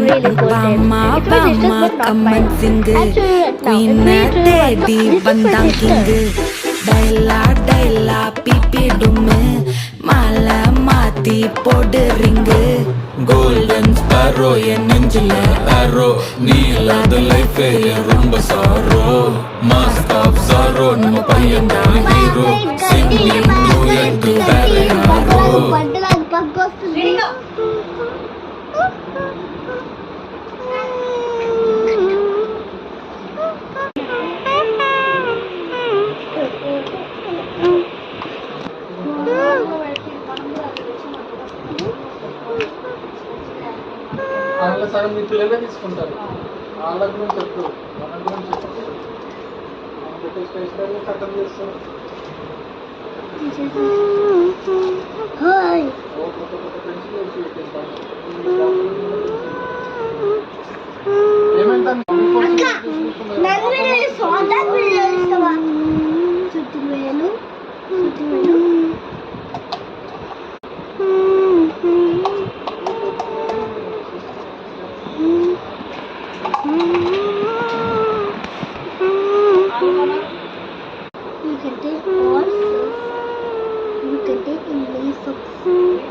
really cool tips. It was sisters but not mine. Actually, now if we தேடி this is for வந்தான் king sisters. டைலா டைலா BP டும்மு மாலை மாத்தி போடு ring golden sparrow என் நெஞ்சில ஆரோ நீ இல்லாத லைஃபே ரொம்ப சாரோ மாஸ்க் ஆஃப் சாரோ நம்ம பையன் தான் ஹீரோ சிங்கிங் டூயட் வேற யாரோ వాళ్ళ సగం మీ పిల్లలే తీసుకుంటారు. వాళ్ళ గురించి చెప్పు, మన గురించి చెప్పు. మనం పెట్టే స్టేషనరీ కట్టం చేస్తారు. కొత్త కొత్త పెన్సిల్ వేసి పెట్టేస్తాను. ఏమైందని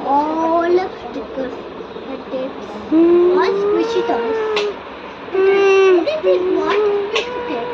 all of stickers, the tips, all squishy toys. This is what we take.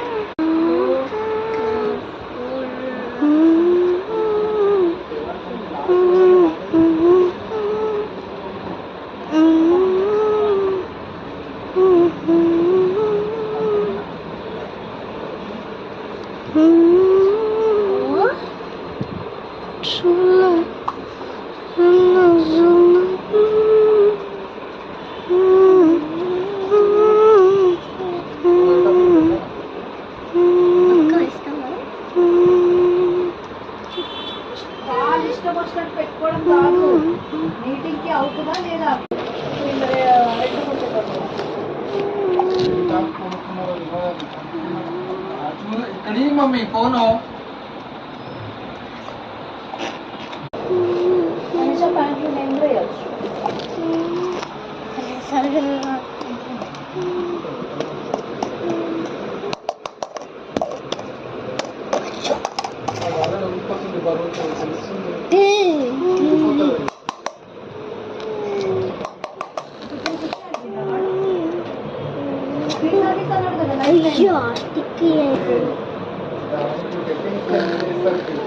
పెట్టుకోవడం కాదు, మీటింగ్ కి అవుతుందా లేదా ఇక్కడ మమ్మీ ఫోను కనీసం ప్యాంట్లు నేను వేయచ్చు. బరువు తెలుస్తుంది. అయ్యో స్టిక్కీ అయితే టెక్నిక్